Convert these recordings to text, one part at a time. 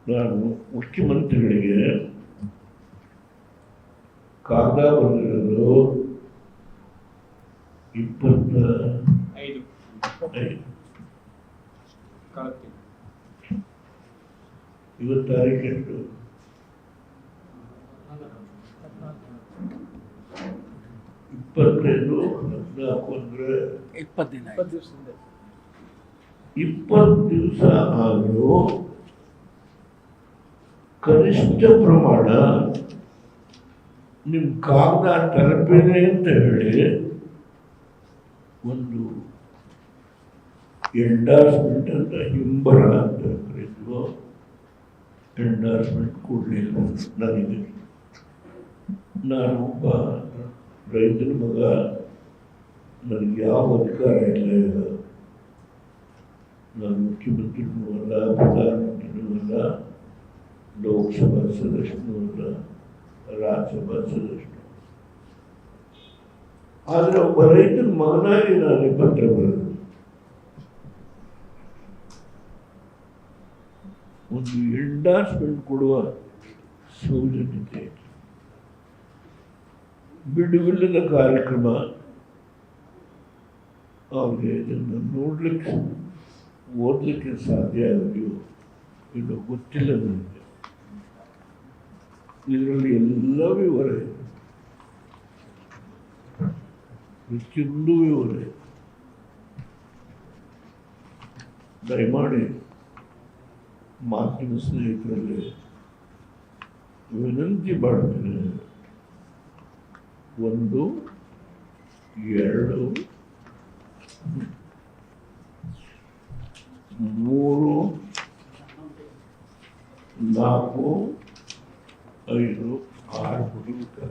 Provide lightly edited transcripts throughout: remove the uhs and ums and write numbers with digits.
ನಾನು ಮುಖ್ಯಮಂತ್ರಿಗಳಿಗೆ ಕಾಗದ ಬಂದಿರೋದು 25 ಇವತ್ತು ತಾರೀಕು ಎಷ್ಟು 25 14 ಅಂದರೆ 20 ದಿವಸ ಆದರೂ ಕನಿಷ್ಠ ಪ್ರಮಾಣ ನಿಮ್ಮ ಕಾಗದ ತಲುಪಿದೆ ಅಂತ ಹೇಳಿ ಒಂದು ಎಂಡಾರ್ಸ್ಮೆಂಟ್ ಅಂತ ಹಿಂಬರ ಅಂತ ಕರೀತೀವೋ ಎಂಡಾರ್ಸ್ಮೆಂಟ್ ಕೊಡಲಿಲ್ಲ ನನಗೆ. ನಾನೊಬ್ಬ ರೈತನ ಮಗ, ನನಗೆ ಯಾವ ಅಧಿಕಾರ ಇಲ್ಲ. ಈಗ ನಾನು ಮುಖ್ಯಮಂತ್ರಿನೂ ಅಲ್ಲ, ಪ್ರಧಾನಮಂತ್ರಿನೂ ಅಲ್ಲ, ಲೋಕಸಭಾ ಸದಸ್ಯನೂ ಅಲ್ಲ, ರಾಜ್ಯಸಭಾ ಸದಸ್ಯನು. ಆದರೆ ಒಬ್ಬ ರೈತನ ಮಗನಾಗಿ ನಾನು ಪತ್ರ ಬರೆದು ಒಂದು ಎಂಡಾರ್ಸ್ಮೆಂಟ್ ಕೊಡುವ ಸೌಜನ್ಯತೆ, ಬಿಡುವಿಲ್ಲದ ಕಾರ್ಯಕ್ರಮ. ಅವ್ರಿಗೆ ಇದನ್ನು ನೋಡ್ಲಿಕ್ಕೆ ಓದಲಿಕ್ಕೆ ಸಾಧ್ಯ ಆಗಿದೆಯೋ ಇನ್ನು ಗೊತ್ತಿಲ್ಲ ನನಗೆ. ಇದರಲ್ಲಿ ಎಲ್ಲ ವಿವರ ಇದೆ, ಪ್ರತಿಯೊಂದು ವಿವರ ಇದೆ. ದಯಮಾಡಿ ಮಾಧ್ಯಮ ಸ್ನೇಹಿತರಲ್ಲಿ ವಿನಂತಿ ಮಾಡ್ತೇನೆ, 1, 2, 3, 4, 5, 6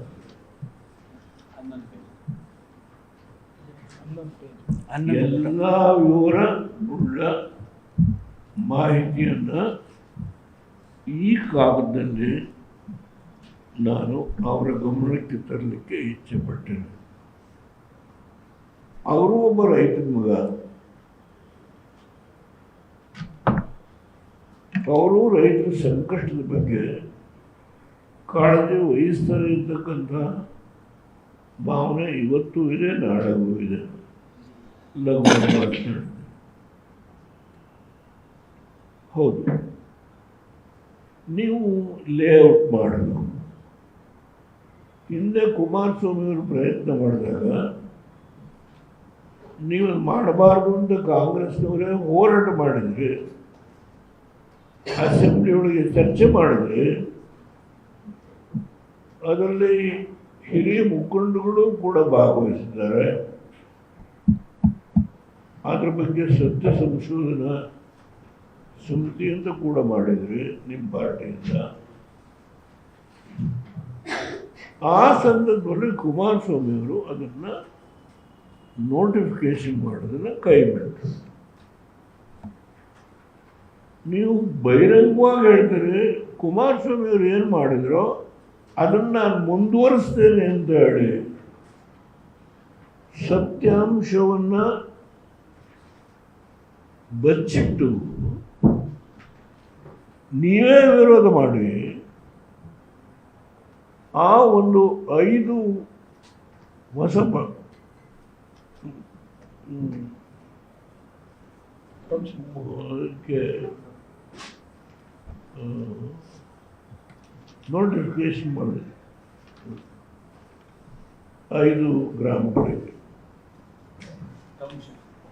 ಎಲ್ಲ ವಿವರ ಉಳ್ಳ ಮಾಹಿತಿಯನ್ನು ಈ ಕಾಗದದಲ್ಲಿ ನಾನು ಅವರ ಗಮನಕ್ಕೆ ತರಲಿಕ್ಕೆ ಇಚ್ಛೆ ಪಟ್ಟೇನೆ. ಅವರು ಒಬ್ಬ ರೈತನ ಮಗ, ಅವರು ರೈತರ ಸಂಕಷ್ಟದ ಬಗ್ಗೆ ಕಾಳಜಿ ವಹಿಸ್ತಾರೆ ಇರ್ತಕ್ಕಂಥ ಭಾವನೆ ಇವತ್ತೂ ಇದೆ, ನಾಳೆಗೂ ಇದೆ. ಹೌದು, ನೀವು ಲೇಔಟ್ ಮಾಡಬೇಕು. ಹಿಂದೆ ಕುಮಾರಸ್ವಾಮಿಯವರು ಪ್ರಯತ್ನ ಮಾಡಿದಾಗ ನೀವು ಮಾಡಬಾರ್ದು ಅಂತ ಕಾಂಗ್ರೆಸ್ನವರೇ ಹೋರಾಟ ಮಾಡಿದ್ರಿ, ಅಸೆಂಬ್ಲಿ ಒಳಗೆ ಚರ್ಚೆ ಮಾಡಿದ್ರಿ. ಅದರಲ್ಲಿ ಹಿರಿಯ ಮುಖಂಡಗಳು ಕೂಡ ಭಾಗವಹಿಸಿದ್ದಾರೆ. ಅದ್ರ ಬಗ್ಗೆ ಸತ್ಯ ಸಂಶೋಧನಾ ಸಮಿತಿ ಅಂತ ಕೂಡ ಮಾಡಿದ್ರಿ ನಿಮ್ಮ ಪಾರ್ಟಿಯಿಂದ. ಆ ಸಂದರ್ಭದಲ್ಲಿ ಕುಮಾರಸ್ವಾಮಿಯವರು ಅದನ್ನು ನೋಟಿಫಿಕೇಶನ್ ಮಾಡೋದನ್ನು ಕೈ ಬಿಟ್ಟರು. ನೀವು ಬಹಿರಂಗವಾಗಿ ಹೇಳ್ತೀರಿ, ಕುಮಾರಸ್ವಾಮಿಯವರು ಏನು ಮಾಡಿದ್ರೋ ಅದನ್ನು ನಾನು ಮುಂದುವರಿಸ್ತೇನೆ ಅಂತ ಹೇಳಿ ಸತ್ಯಾಂಶವನ್ನು ಬಚ್ಚಿಟ್ಟು ನೀವೇ ವಿರೋಧ ಮಾಡಿ ಆ ಒಂದು 5 ಹೊಸ ಅದಕ್ಕೆ ನೋಟಿಫಿಕೇಶನ್ ಮಾಡಿದೆ 5 ಗ್ರಾಮಗಳಿಗೆ,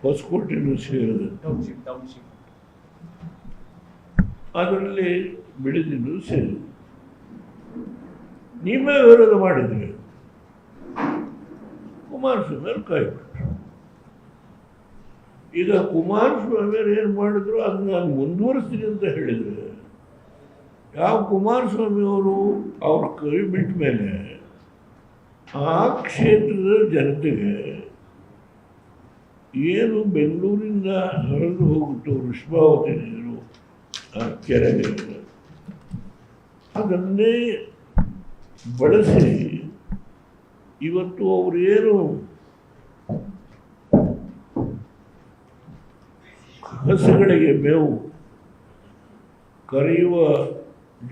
ಹೊಸಕೋಟೆನೂ ಸೇರಿದೆ, ಅದರಲ್ಲಿ ಬಿಡದಿನೂ ಸೇರಿದೆ. ನೀವೇ ವಿರೋಧ ಮಾಡಿದ್ರಿ, ಕುಮಾರಸ್ವಾಮಿಯವರು ಕೈ ಬಿಟ್ಟರು. ಈಗ ಕುಮಾರಸ್ವಾಮಿಯವರು ಏನು ಮಾಡಿದ್ರು ಅದನ್ನ ನಾನು ಮುಂದುವರಿಸ್ತೀನಿ ಅಂತ ಹೇಳಿದರೆ, ಯಾವ ಕುಮಾರಸ್ವಾಮಿಯವರು ಅವ್ರ ಕೈ ಬಿಟ್ಟ ಮೇಲೆ ಆ ಕ್ಷೇತ್ರದ ಜನತೆಗೆ ಏನು ಬೆಂಗಳೂರಿಂದ ಹರಿದು ಹೋಗ್ಬಿಟ್ಟು ವೃಷಭಾವತಿ ನೀರು ಆ ಕೆರೆಗೆ ಅದನ್ನೇ ಬಳಸಿ ಇವತ್ತು ಅವರೇನು ಹಸುಗಳಿಗೆ ಮೇವು ಕರೆಯುವ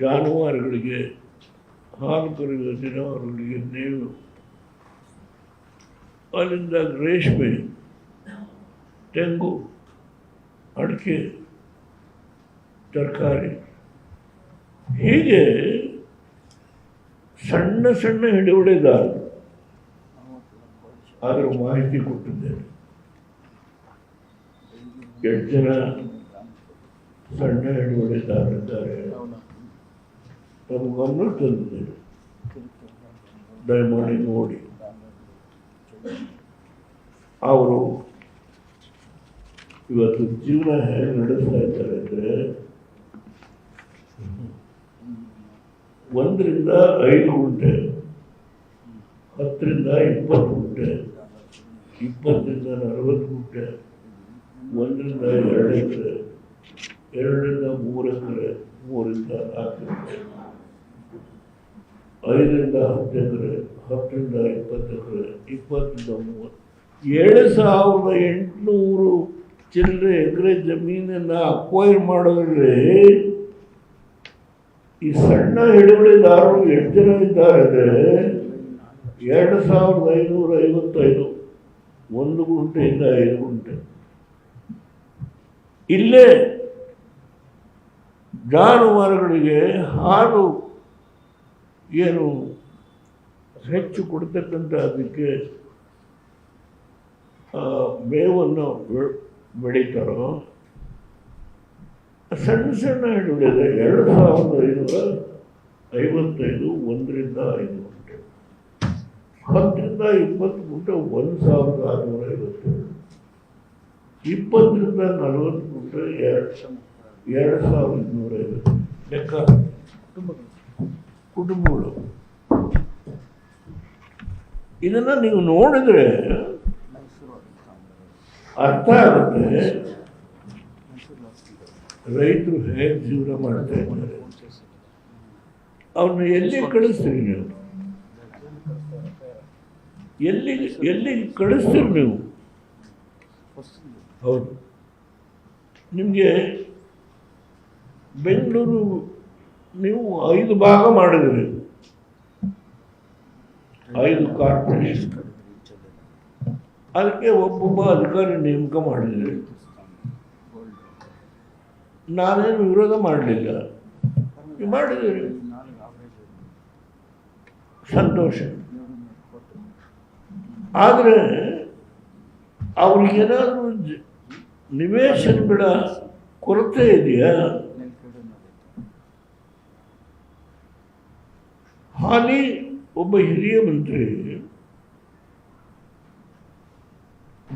ಜಾನುವಾರುಗಳಿಗೆ, ಹಾಲು ಕರೆಯುವ ಜಾನುವಾರುಗಳಿಗೆ ನೀವು ಅಲ್ಲಿಂದ ರೇಷ್ಮೆ, ತೆಂಗು, ಅಡಿಕೆ, ತರಕಾರಿ, ಹೀಗೆ ಸಣ್ಣ ಸಣ್ಣ ಹಿಡುವಳಿದಾರರು ಅದರ ಮಾಹಿತಿ ಕೊಟ್ಟಿದ್ದೇನೆ. 8 ಜನ ಸಣ್ಣ ಹಿಡುವಳಿದಾರರಿದ್ದಾರೆ, ತಮ್ಮ ಗಮನ ತಂದಿದ್ದೇನೆ, ದಯಮಾಡಿ ನೋಡಿ. ಅವರು ಇವತ್ತು ಜೀವನ ಹೇಗೆ ನಡೆಸ್ತಾ ಇದ್ದಾರೆ ಅಂದರೆ 1 ರಿಂದ 5 ಗುಂಟೆ, 10 ರಿಂದ 20 ಗುಂಟೆ, 20 ರಿಂದ 40 ಗುಂಟೆ, 1 ರಿಂದ 2 ಎಕರೆ, 2 ರಿಂದ 3 ಎಕರೆ, 3 ರಿಂದ 4 ಎಕರೆ, 5 ರಿಂದ 10 ಎಕರೆ, 10 ರಿಂದ 20 ಎಕರೆ, 20 ರಿಂದ 30, 7,800 ಚಿಲ್ಲರೆ ಎಕರೆ ಜಮೀನನ್ನು ಅಕ್ವೈರ್ ಮಾಡೋದ್ರಲ್ಲಿ ಈ ಸಣ್ಣ ಹಿಡುವಳಿದಾರರು 8 ಜನ ಇದ್ದಾರೆ ಅಂದರೆ 2,555, 1 ಗುಂಟೆಯಿಂದ 5 ಗುಂಟೆ. ಇಲ್ಲೇ ಜಾನುವಾರುಗಳಿಗೆ ಹಾಲು ಏನು ಹೆಚ್ಚು ಕೊಡ್ತಕ್ಕಂಥ ಅದಕ್ಕೆ ಮೇವನ್ನು ಬೆಳೀತಾರೋ ಸಣ್ಣ ಸಣ್ಣ ಹಿಡುವಳಿದೆ 2,555, 1 ರಿಂದ 5 ಗುಂಟೆ, 10 ರಿಂದ 20 ಗುಂಟೆ 1,652, 20 ರಿಂದ 40 ಗುಂಟೆ 2,250 ಲೆಕ್ಕ ಕುಟುಂಬಗಳು. ಇದನ್ನು ನೀವು ನೋಡಿದ್ರೆ ಅರ್ಥ ಆಗುತ್ತೆ ರೈತರು ಹೇಗೆ ಜೀವನ ಮಾಡ್ತಾ ಇದ್ದಾರೆ. ಅವ್ರನ್ನ ಎಲ್ಲಿ ಕಳಿಸ್ತೀರಿ ನೀವು? ಎಲ್ಲಿ ಕಳಿಸ್ತೀರಿ ನೀವು? ಹೌದು, ನಿಮಗೆ ಬೆಂಗಳೂರು ನೀವು 5 ಭಾಗ ಮಾಡಿದ್ರಿ, 5 ಕಾರ್ಪೊರೇಷನ್, ಅದಕ್ಕೆ ಒಬ್ಬೊಬ್ಬ ಅಧಿಕಾರಿ ನೇಮಕ ಮಾಡಿದ್ರಿ. ನಾನೇನು ವಿರೋಧ ಮಾಡಲಿಲ್ಲ, ನೀವು ಮಾಡಿದ್ದೀರಿ, ಸಂತೋಷ. ಆದರೆ ಅವ್ರಿಗೇನಾದರೂ ನಿವೇಶನಗಳ ಕೊರತೆ ಇದೆಯಾ? ಹಾಲಿ ಒಬ್ಬ ಹಿರಿಯ ಮಂತ್ರಿ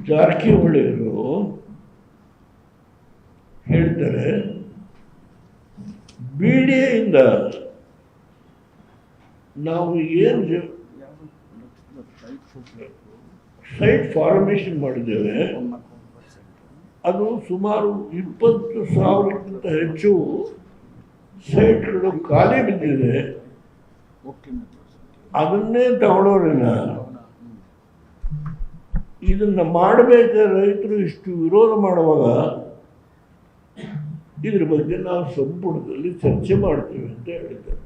ಜಾರಕಿಹೊಳಿಯವರು ಹೇಳ್ತಾರೆ, BDAಯಿಂದ ನಾವು ಏನು ಸೈಟ್ ಫಾರ್ಮೇಷನ್ ಮಾಡಿದ್ದೇವೆ, ಅದು ಸುಮಾರು 20,000ಕ್ಕಿಂತ ಹೆಚ್ಚು ಸೈಟ್ಗಳು ಖಾಲಿ ಬಿದ್ದಿದೆ. ಅದನ್ನೇ ತಗೊಳ್ಳೋರಿಲ್ಲ. ಇದನ್ನು ಮಾಡಬೇಕಾದ್ರೆ ರೈತರು ಇಷ್ಟು ವಿರೋಧ ಮಾಡುವಾಗ ಇದ್ರ ಬಗ್ಗೆ ನಾವು ಸಂಪುಟದಲ್ಲಿ ಚರ್ಚೆ ಮಾಡ್ತೀವಿ ಅಂತ ಹೇಳಿದ್ದಾರೆ.